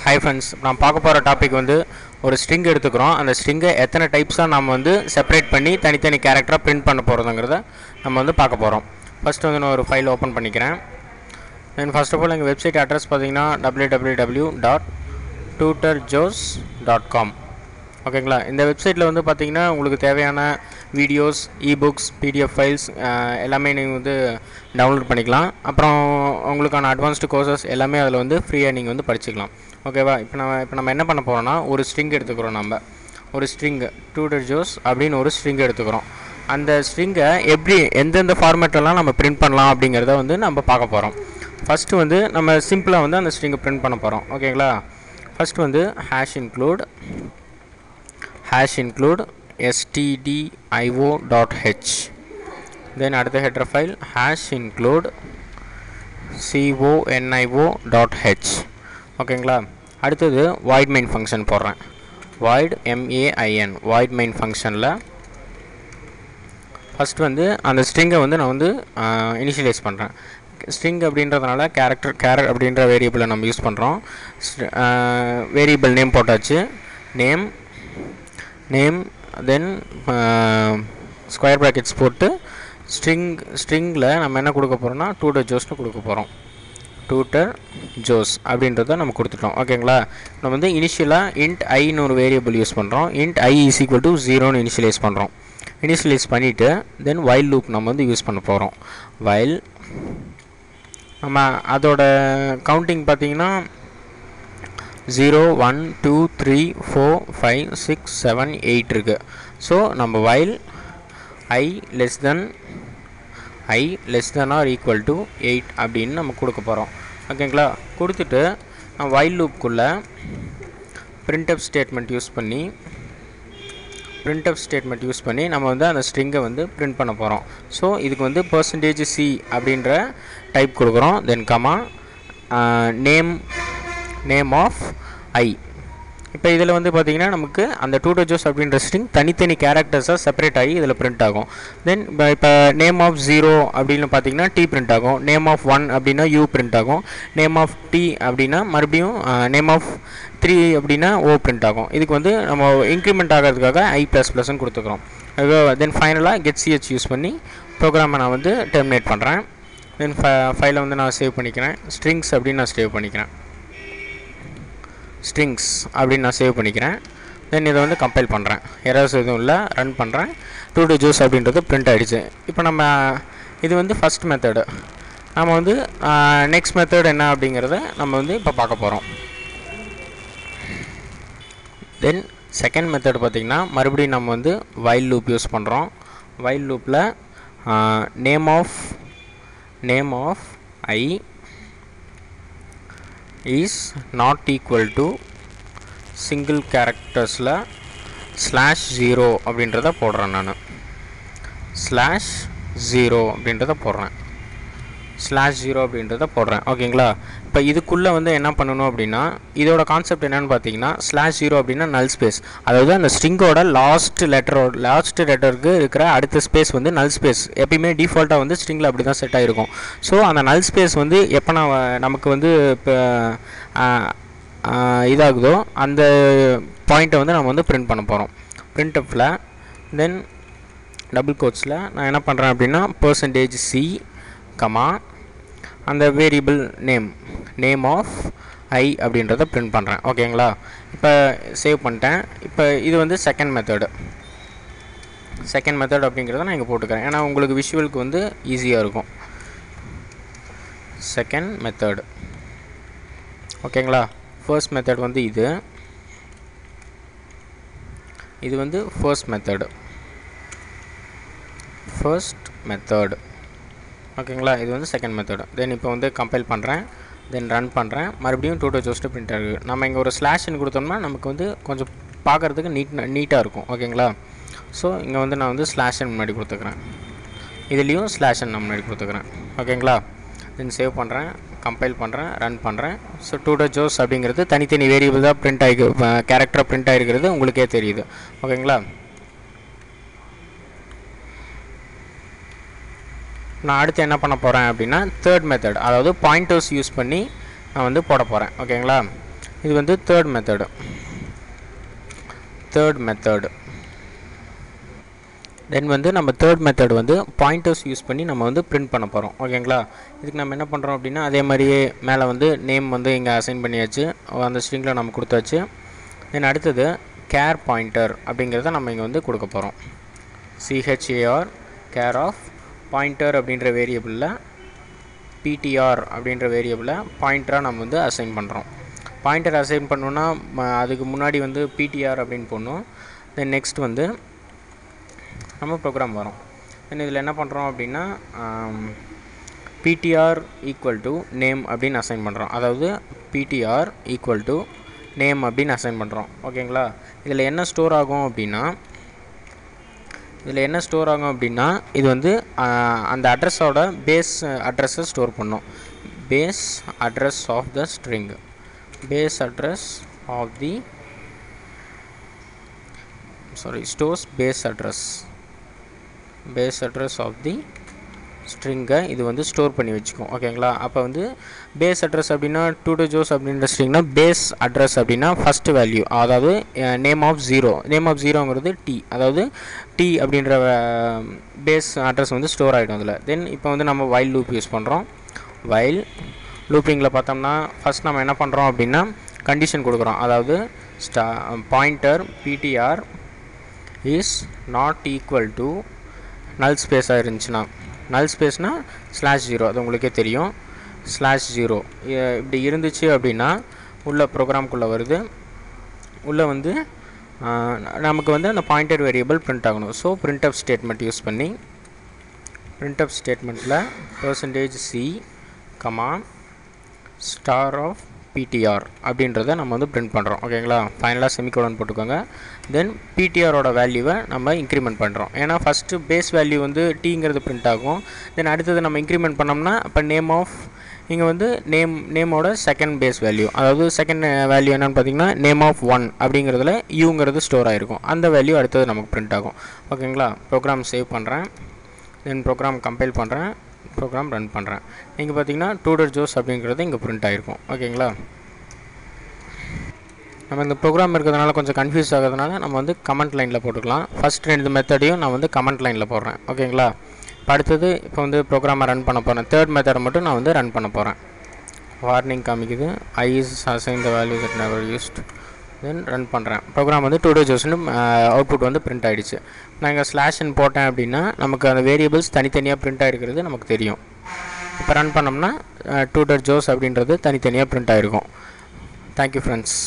Hi friends, நான் பார்க்க போகிற டாபிக் வந்து ஒரு ஸ்ட்ரிங் எடுத்துக்கிறோம். அந்த ஸ்ட்ரிங்கை எத்தனை டைப்ஸாக நம்ம வந்து செப்பரேட் பண்ணி தனித்தனி கேரக்டராக பிரிண்ட் பண்ண போகிறதுங்கிறத நம்ம வந்து பார்க்க போகிறோம். ஃபஸ்ட்டு வந்து நான் ஒரு ஃபைல் ஓப்பன் பண்ணிக்கிறேன். தென் ஃபர்ஸ்ட் ஆஃப் ஆல் எங்கள் வெப்சைட் அட்ரஸ் பார்த்தீங்கன்னா www.tutorjos.com. ஓகேங்களா. இந்த வெப்சைட்டில் வந்து பார்த்தீங்கன்னா உங்களுக்கு தேவையான வீடியோஸ், இபுக்ஸ், பிடிஎஃப் ஃபைல்ஸ் எல்லாமே நீங்கள் வந்து டவுன்லோட் பண்ணிக்கலாம். அப்புறம் உங்களுக்கான அட்வான்ஸ்டு கோர்சஸ் எல்லாமே அதில் வந்து ஃப்ரீயாக நீங்கள் வந்து படிச்சுக்கலாம். ஓகேவா. இப்போ நம்ம என்ன பண்ண போகிறோம்னா, ஒரு ஸ்ட்ரிங் எடுத்துக்கிறோம். நம்ம ஒரு ஸ்ட்ரிங் tutorjos அப்படின்னு ஒரு ஸ்ட்ரிங் எடுத்துக்கிறோம். அந்த ஸ்ட்ரிங்கை எப்படி எந்தெந்த ஃபார்மேட்டெல்லாம் நம்ம பிரிண்ட் பண்ணலாம் அப்படிங்கிறத வந்து நம்ம பார்க்க போகிறோம். ஃபஸ்ட்டு வந்து நம்ம சிம்பிளாக வந்து அந்த ஸ்ட்ரிங்கை பிரிண்ட் பண்ண போகிறோம். ஓகேங்களா. ஃபஸ்ட்டு வந்து hash include stdio.h. then அடுத்த header file hash include conio.h. ஓகேங்களா. அடுத்தது void main function போடுறேன். void main void main ஃபங்க்ஷனில் ஃபஸ்ட் வந்து அந்த ஸ்ட்ரிங்கை வந்து நான் வந்து இனிஷியலைஸ் பண்ணுறேன். ஸ்ட்ரிங் அப்படின்றதுனால கேரக்டர் அப்படின்ற வேரியபிளை நம்ம யூஸ் பண்ணுறோம். வேரியபிள் நேம் போட்டாச்சு. நேம் தென் ஸ்கொயர் ப்ராக்கெட்ஸ் போட்டு ஸ்ட்ரிங்கில் நம்ம என்ன கொடுக்க போகிறோம்னா tutorjosன்னு கொடுக்க போகிறோம். tutorjos அப்படின்றத நம்ம கொடுத்துட்டோம். ஓகேங்களா. நம்ம வந்து இனிஷியலாக int iன்னு ஒரு வேரியபிள் யூஸ் பண்ணுறோம். int i = 0ன்னு இனிஷியலைஸ் பண்ணுறோம். இனிஷியலைஸ் பண்ணிவிட்டு தென் while loop நம்ம வந்து யூஸ் பண்ண போகிறோம். while நம்ம அதோட கவுண்டிங் பார்த்தீங்கன்னா 0 1 2 3 4 5 6 7 8 இருக்குது. ஸோ நம்ம while i less than or equal to 8 அப்படின்னு நம்ம கொடுக்க போகிறோம். ஓகேங்களா. கொடுத்துட்டு while loopக்குள்ளே printf ஸ்டேட்மெண்ட் யூஸ் பண்ணி நம்ம வந்து அந்த ஸ்ட்ரிங்கை வந்து பிரிண்ட் பண்ண போகிறோம். ஸோ இதுக்கு வந்து %c அப்படின்ற டைப் கொடுக்குறோம். தென் கமா நேம் ஆஃப் ஐ. இப்போ இதில் வந்து பார்த்திங்கன்னா நமக்கு அந்த tutorjos அப்படின்ற ஸ்ட்ரிங் தனித்தனி கேரக்டர்ஸாக செப்பரேட் ஆகி இதில் பிரிண்ட் ஆகும். தென் இப்போ நேம் ஆஃப் 0 அப்படின்னு பார்த்தீங்கன்னா டி பிரிண்ட் ஆகும். நேம் ஆஃப் 1 அப்படின்னா யூ பிரிண்ட் ஆகும். நேம் ஆஃப் டி அப்படின்னா மறுபடியும் நேம் ஆஃப் 3 அப்படின்னா ஓ பிரிண்ட் ஆகும். இதுக்கு வந்து நம்ம இன்க்ரிமெண்ட் ஆகிறதுக்காக i++ன்னு கொடுத்துக்கிறோம். தென் ஃபைனலாக getch யூஸ் பண்ணி ப்ரோக்ராமை நான் வந்து டெர்மினேட் பண்ணுறேன். தென் ஃபைலை வந்து நான் சேவ் பண்ணிக்கிறேன். ஸ்ட்ரிங்ஸ் அப்படின்னு நான் சேவ் பண்ணிக்கிறேன். தென் இதை வந்து கம்பைல் பண்ணுறேன். எரர்ஸ் எதுவும் இல்லை. ரன் பண்ணுறேன். tutorjos அப்படின்றது பிரிண்ட் ஆகிடுச்சு. இப்போ நம்ம இது வந்து ஃபஸ்ட் மெத்தடு. நம்ம வந்து நெக்ஸ்ட் மெத்தட் என்ன அப்படிங்கிறத நம்ம வந்து இப்போ பார்க்க போகிறோம். தென் செகண்ட் மெத்தட் பார்த்திங்கன்னா மறுபடியும் நம்ம வந்து while loop யூஸ் பண்ணுறோம். while loopல name of I is not equal to single கேரக்டர்ஸில் /0 அப்படின்றத போடுறேன். நான் /0 அப்படின்றத போடுறேன். ஓகேங்களா. இப்போ இதுக்குள்ளே வந்து என்ன பண்ணணும் அப்படின்னா, இதோட கான்செப்ட் என்னென்னு பார்த்தீங்கன்னா /0 அப்படின்னா நல் ஸ்பேஸ். அதாவது அந்த ஸ்ட்ரிங்கோட லாஸ்ட் லெட்டருக்கு இருக்கிற அடுத்த ஸ்பேஸ் வந்து நல் ஸ்பேஸ். எப்பயுமே டிஃபால்ட்டாக வந்து ஸ்ட்ரிங்கில் அப்படி தான் செட் ஆகிருக்கும். ஸோ அந்த நல் ஸ்பேஸ் வந்து எப்போ நமக்கு வந்து இப்போ இதாகுதோ அந்த பாயிண்ட்டை வந்து நம்ம வந்து பிரிண்ட் பண்ண போகிறோம். printfல தென் டபுள் கோட்ஸில் நான் என்ன பண்ணுறேன் அப்படின்னா %c கமா அந்த வேரியபிள் நேம் ஆஃப் ஐ அப்படின்றத பிரிண்ட் பண்ணுறேன். ஓகேங்களா. இப்போ சேவ் பண்ணிட்டேன். இப்போ இது வந்து செகண்ட் மெத்தட் அப்படிங்கிறத நான் இங்கே போட்டுக்கிறேன். ஏன்னா உங்களுக்கு விஷுவலுக்கு வந்து ஈஸியாக இருக்கும். Second method. ஓகேங்களா. ஃபர்ஸ்ட் மெத்தட் வந்து இது வந்து ஃபர்ஸ்ட் மெத்தட். ஓகேங்களா. இது வந்து செகண்ட் மெத்தட். தென் இப்போ வந்து கம்பைல் பண்ணுறேன். தென் ரன் பண்ணுறேன். மறுபடியும் tutorjos பிரிண்ட் ஆகுது. நம்ம இங்கே ஒரு /ன்னு கொடுத்தோம்னா நமக்கு வந்து கொஞ்சம் பார்க்குறதுக்கு நீட்டாக இருக்கும். ஓகேங்களா. ஸோ இங்கே வந்து நான் வந்து /n முன்னாடி கொடுத்துக்கிறேன். இதுலேயும் /n நான் முன்னாடி கொடுத்துக்கிறேன். ஓகேங்களா. தென் சேவ் பண்ணுறேன், கம்பைல் பண்ணுறேன், ரன் பண்ணுறேன். ஸோ tutorjos அப்படிங்கிறது தனித்தனி வேரியபிள் தான் பிரிண்ட் கேரக்டராக பிரிண்ட் ஆகிருக்கிறது உங்களுக்கே தெரியுது. ஓகேங்களா. நான் அடுத்து என்ன பண்ண போகிறேன் அப்படின்னா தேர்ட் மெத்தட், அதாவது பாயிண்டர்ஸ் யூஸ் பண்ணி நான் வந்து போட போகிறேன். ஓகேங்களா. இது வந்து தேர்ட் மெத்தட். தென் வந்து நம்ம தேர்ட் மெத்தட் வந்து பாயிண்டர்ஸ் யூஸ் பண்ணி நம்ம வந்து பிரிண்ட் பண்ண போகிறோம். ஓகேங்களா? இதுக்கு நம்ம என்ன பண்ணுறோம் அப்படின்னா, அதே மாதிரியே மேலே வந்து நேம் வந்து இங்கே அசைன் பண்ணியாச்சு, அந்த ஸ்ட்ரிங்கில் நம்ம கொடுத்தாச்சு. தென் அடுத்தது கேர் பாயிண்டர் அப்படிங்கிறத நம்ம இங்கே வந்து கொடுக்க போகிறோம். சிஹெச்ஏஆர் கேர் ஆஃப் பாயிண்டர் அப்படின்ற வேரியபிளில் பிடிஆர் அப்படின்ற வேரியபிளை பாயிண்டராக நம்ம வந்து அசைன் பண்ணுறோம். பாயிண்டர் அசைன் பண்ணோன்னா அதுக்கு முன்னாடி வந்து பிடிஆர் அப்படின்னு போடணும். தென் நெக்ஸ்ட் வந்து நம்ம ப்ரோக்ராம் வரும். தென் இதில் என்ன பண்ணுறோம் அப்படின்னா, பிடிஆர் ஈக்குவல் டு நேம் அப்படின்னு அசைன் பண்ணுறோம். அதாவது பிடிஆர் ஈக்குவல் டு நேம் அப்படின்னு அசைன் பண்ணுறோம். ஓகேங்களா? இதில் என்ன ஸ்டோர் ஆகும் அப்படின்னா, இது வந்து அந்த அட்ரஸோட பேஸ் அட்ரஸை ஸ்டோர் பண்ணும். Base address of the string, stores base address of the ஸ்ட்ரிங்கை இது வந்து ஸ்டோர் பண்ணி வச்சுக்கும். ஓகேங்களா? அப்போ வந்து பேஸ் அட்ரஸ் அப்படின்னா டுடோஜோஸ் அப்படின்ற ஸ்ட்ரிங்னா பேஸ் அட்ரஸ் அப்படின்னா ஃபஸ்ட்டு வேல்யூ, அதாவது நேம் ஆஃப் ஜீரோங்கிறது டி, அதாவது டி அப்படின்ற பேஸ் அட்ரஸ் வந்து ஸ்டோர் ஆகிடும் அதில். தென் இப்போ வந்து நம்ம வைல் லூப் யூஸ் பண்ணுறோம். வைல் லூப்பிங்கில் பார்த்தோம்னா ஃபஸ்ட் நம்ம என்ன பண்ணுறோம் அப்படின்னா கண்டிஷன் கொடுக்குறோம். அதாவது pointer PTR is not equal to null ஸ்பேஸாக இருந்துச்சுன்னா, நல் ஸ்பேஸ்னால் /0, அது உங்களுக்கே தெரியும். /0 இப்படி இருந்துச்சு அப்படின்னா உள்ள ப்ரோக்ராம்குள்ளே வருது, உள்ளே வந்து நமக்கு வந்து அந்த பாயிண்டர் வேரியபிள் பிரிண்ட் ஆகணும். ஸோ பிரிண்ட்எஃப் ஸ்டேட்மெண்ட் யூஸ் பண்ணி பிரிண்ட்எஃப் ஸ்டேட்மெண்ட்டில் %c, ஸ்டார் ஆஃப் பிடிஆர் அப்படின்றத நம்ம வந்து பிரிண்ட் பண்ணுறோம். ஓகேங்களா? ஃபைனலாக செமிகோலன் போட்டுக்கோங்க. தென் பிடிஆரோட வேல்யூவை நம்ம இன்க்ரிமெண்ட் பண்ணுறோம். ஏன்னா ஃபஸ்ட்டு பேஸ் வேல்யூ வந்து டீங்கிறது பிரிண்ட் ஆகும். தென் அடுத்தது நம்ம இன்க்ரிமெண்ட் பண்ணோம்னா இப்போ நேம் ஆஃப் இங்கே வந்து நேமோட செகண்ட் பேஸ் வேல்யூ, அதாவது செகண்ட் வேல்யூ என்னென்னு பார்த்தீங்கன்னா நேம் ஆஃப் 1 அப்படிங்கிறதுல யூங்கிறது ஸ்டோர் ஆகிருக்கும். அந்த வேல்யூ அடுத்தது நமக்கு பிரிண்ட் ஆகும். ஓகேங்களா? ப்ரோக்ராம் சேவ் பண்ணுறேன். தென் ப்ரோக்ராம் கம்பைல் பண்ணுறேன், ப்ரோக்ராம் ரன் பண்ணுறேன். நீங்கள் பார்த்தீங்கன்னா டுடோஜோஸ் அப்படிங்கிறது இங்கே பிரிண்ட் ஆகிருக்கும். ஓகேங்களா? நம்ம இந்த ப்ரோக்ராம் இருக்கிறதுனால கொஞ்சம் கன்ஃபியூஸ் ஆகிறதுனால நம்ம வந்து கமெண்ட் லைனில் போட்டுக்கலாம். ஃபஸ்ட் 2 மெத்தடையும் நான் வந்து கமெண்ட் லைனில் போடுறேன். ஓகேங்களா? இப்போ அடுத்தது இப்போ வந்து ப்ரோக்ராமை ரன் பண்ண போகிறேன். தேர்ட் மெத்தடை மட்டும் நான் வந்து ரன் பண்ண போகிறேன். வார்னிங் காமிக்குது, I is assign the value that never used. Then run பண்ணுறேன். ப்ரோக்ராம் வந்து டுடோஜோஸ்னு அவுட்புட் வந்து பிரிண்ட் ஆகிடுச்சு. நான் இங்கே /n போட்டேன் அப்படின்னா நமக்கு அந்த வேரியபிள்ஸ் தனித்தனியாக பிரிண்ட் ஆகிருக்கிறது நமக்கு தெரியும். இப்போ ரன் பண்ணோம்னா டுடோஜோஸ் அப்படின்றது தனித்தனியாக பிரிண்ட் ஆகிருக்கும். Thank you friends.